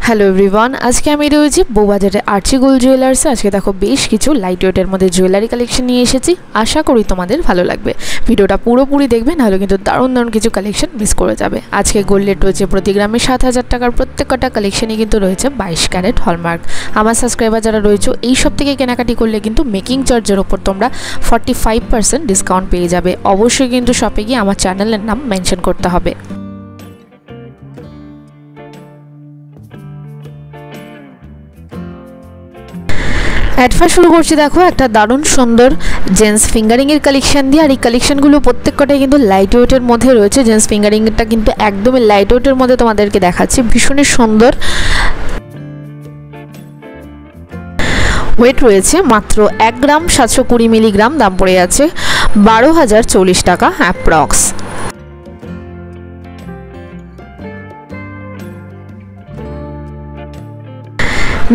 Hello everyone, আজকে আমি রয়েছি বউবাজারে আর্চি গোল্ড জুয়েলার্সে। আজকে দেখো বেশ কিছু লাইট ওয়েটের মধ্যে জুয়েলারি কালেকশন নিয়ে এসেছি। আশা করি তোমাদের ভালো লাগবে। ভিডিওটা পুরোপুরি দেখবে, নাহলে কিন্তু দারুণ দারুণ কিছু কালেকশন মিস করে যাবে। আজকে গোল্ড রেট রয়েছে প্রতি গ্রামে 7,000 টাকার। প্রত্যেকটা কালেকশনই কিন্তু রয়েছে 22 ক্যারেট হলমার্ক। আমার সাবস্ক্রাইবার যারা রয়েছে এই সব থেকে কেনাকাটি করলে কিন্তু মেকিং চার্জের ওপর তোমরা 45% ডিসকাউন্ট পেয়ে যাবে। অবশ্যই কিন্তু শপে গিয়ে আমার চ্যানেলের নাম মেনশন করতে হবে। অ্যাডভান্স শুরু করছি দেখো একটা দারুণ সুন্দর জেন্টস ফিঙ্গারিংয়ের কালেকশন দিয়ে। আর এই কালেকশনগুলো প্রত্যেকটাই কিন্তু লাইট ওয়েটের মধ্যে রয়েছে। জেন্টস ফিঙ্গারিংটা কিন্তু একদমই লাইট ওয়েটের মধ্যে তোমাদেরকে দেখাচ্ছি, ভীষণই সুন্দর। ওয়েট রয়েছে মাত্র 1 গ্রাম 720 মিলিগ্রাম। দাম পড়ে আছে 12,040 টাকা অ্যাপ্রক্স।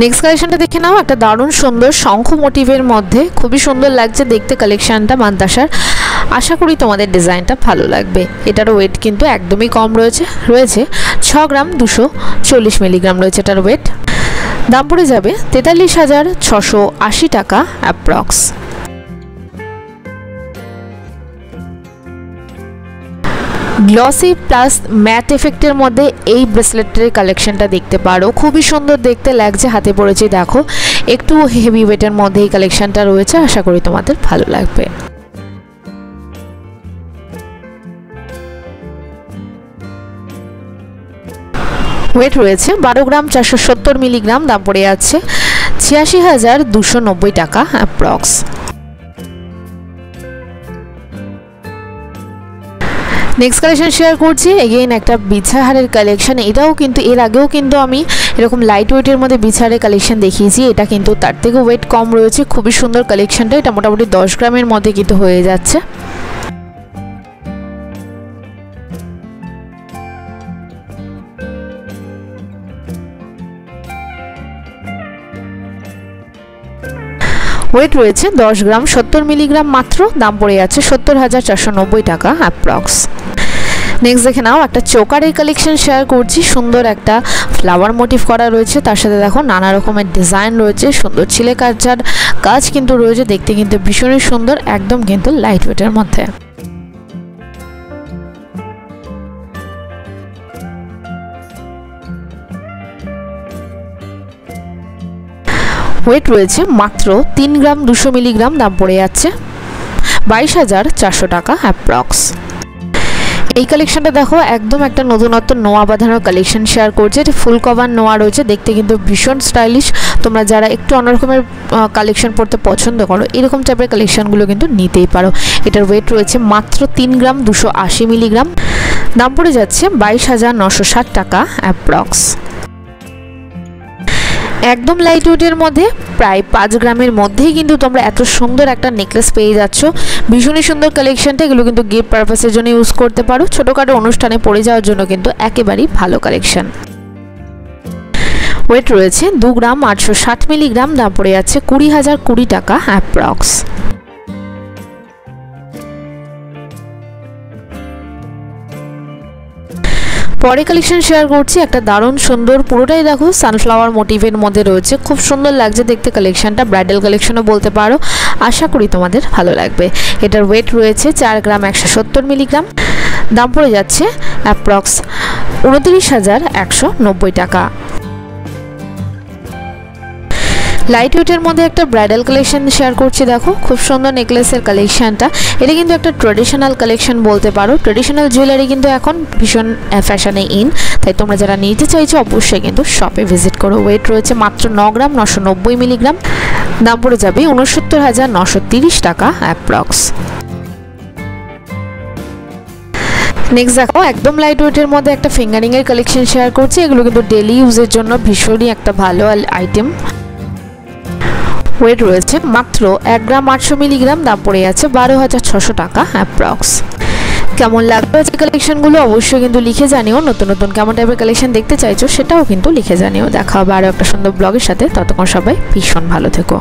নেক্সট কালেকশনটা দেখে নাও, একটা দারুণ সুন্দর শঙ্খ মোটিভের মধ্যে, খুবই সুন্দর লাগছে দেখতে কালেকশনটা মান্তাসার। আশা করি তোমাদের ডিজাইনটা ভালো লাগবে। এটার ওয়েট কিন্তু একদমই কম রয়েছে 6 গ্রাম 240 মিলিগ্রাম রয়েছে এটার ওয়েট। দাম পড়ে যাবে 43,680 টাকা অ্যাপ্রক্স। গ্লসি প্লাস ম্যাট এফেক্টের মধ্যে এই ব্রেসলেটের কালেকশনটা দেখতে পারো, খুবই সুন্দর দেখতে লাগছে। হাতে পড়েছি দেখো, একটু হেভি ওয়েটের মধ্যে এই কালেকশনটা রয়েছে। আশা করি তোমাদের ভালো লাগবে। ওয়েট রয়েছে 12 গ্রাম 470 মিলিগ্রাম। দাম পড়ে যাচ্ছে 86,290 টাকা অ্যাপ্রক্স। নেক্সট কালেকশন শেয়ার করছি এগেইন একটা বিছাহারের কালেকশন। এটাও কিন্তু এর আগেও কিন্তু আমি এরকম লাইট ওয়েটের মধ্যে বিছাহারের কালেকশন দেখিয়েছি। এটা কিন্তু তার থেকে ওয়েট কম রয়েছে। খুবই সুন্দর কালেকশনটা। এটা মোটামুটি 10 গ্রামের মধ্যে কিন্তু হয়ে যাচ্ছে। ওয়েট রয়েছে 10 গ্রাম 70 মিলিগ্রাম মাত্র। দাম পড়ে যাচ্ছে 70,490 টাকা অ্যাপ্রক্স। নেক্সট দেখে নাও একটা চোকারের কালেকশন শেয়ার করছি। সুন্দর একটা ফ্লাওয়ার মোটিভ করা রয়েছে, তার সাথে দেখো নানা রকমের ডিজাইন রয়েছে। সুন্দর ছিলে কাজার কাজ কিন্তু রয়েছে, দেখতে কিন্তু ভীষণই সুন্দর, একদম কিন্তু লাইট ওয়েটের মধ্যে। ওয়েট রয়েছে মাত্র 3 গ্রাম 200 মিলিগ্রাম। দাম পড়ে যাচ্ছে 22,400 টাকা অ্যাপ্রক্স। এই কালেকশনটা দেখো একদম একটা নতুনত্ব নোয়া বাঁধানোর কালেকশন শেয়ার করছে। এটা ফুল কভার নোয়া রয়েছে, দেখতে কিন্তু ভীষণ স্টাইলিশ। তোমরা যারা একটু অন্যরকমের কালেকশন পড়তে পছন্দ করো, এরকম টাইপের কালেকশনগুলো কিন্তু নিতেই পারো। এটার ওয়েট রয়েছে মাত্র 3 গ্রাম 280 মিলিগ্রাম। দাম পড়ে যাচ্ছে 22,960 টাকা অ্যাপ্রক্স। একদম লাইট ওয়েটের মধ্যে প্রায় 5 গ্রামের মধ্যেই কিন্তু তোমরা এত সুন্দর একটা নেকলেস পেয়ে যাচ্ছ। ভীষণই সুন্দর কালেকশনটা। এগুলো কিন্তু গিফট পারপাসের জন্য ইউজ করতে পারো, ছোটোখাটো অনুষ্ঠানে পড়ে যাওয়ার জন্য কিন্তু একেবারেই ভালো কালেকশন। ওয়েট রয়েছে 2 গ্রাম 860 মিলিগ্রাম। দাম পড়ে যাচ্ছে 20,020 টাকা অ্যাপ্রক্স। পরে কালেকশন শেয়ার করছি একটা দারুণ সুন্দর, পুরোটাই দেখো সানফ্লাওয়ার মোটিভের মধ্যে রয়েছে। খুব সুন্দর লাগছে দেখতে কালেকশনটা, ব্রাইডাল কালেকশনও বলতে পারো। আশা করি তোমাদের ভালো লাগবে। এটার ওয়েট রয়েছে 4 গ্রাম 170 মিলিগ্রাম। দাম পড়ে যাচ্ছে অ্যাপ্রক্স 29,190 টাকা। লাইট ওয়েটের মধ্যে একটা ব্রাইডাল কালেকশন শেয়ার করছি দেখো, খুব সুন্দর নেকলেসের কালেকশনটা। এটা কিন্তু একটা ট্রেডিশনাল কালেকশন বলতে পারো। ট্রেডিশনাল জুয়েলারি কিন্তু এখন ভীষণ ফ্যাশনে ইন, তাই তোমরা যারা নিতে চাইছো অবশ্যই কিন্তু শপে ভিজিট করো। ওয়েট রয়েছে মাত্র 9 গ্রাম 990 মিলিগ্রাম। দাম পড়ে যাবে 69,930 টাকা অ্যাপ্রক্স। নেক্সট দেখো একদম লাইট ওয়েটের মধ্যে একটা ফিঙ্গারিংয়ের কালেকশন শেয়ার করছি। এগুলো কিন্তু ডেলি ইউজের জন্য ভীষণই একটা ভালো আইটেম। ওয়েট রয়েছে মাত্র 1 গ্রাম 800 মিলিগ্রাম। দাম পড়ে যাচ্ছে 12,600 টাকা অ্যাপ্রক্স। কেমন লাগবে আজকে কালেকশনগুলো অবশ্যই কিন্তু লিখে জানিও। নতুন নতুন কেমন টাইপের কালেকশন দেখতে চাইছো সেটাও কিন্তু লিখে জানিও। দেখা হবে আরও একটা সুন্দর ব্লগের সাথে। ততক্ষণ সবাই ভীষণ ভালো থেকো।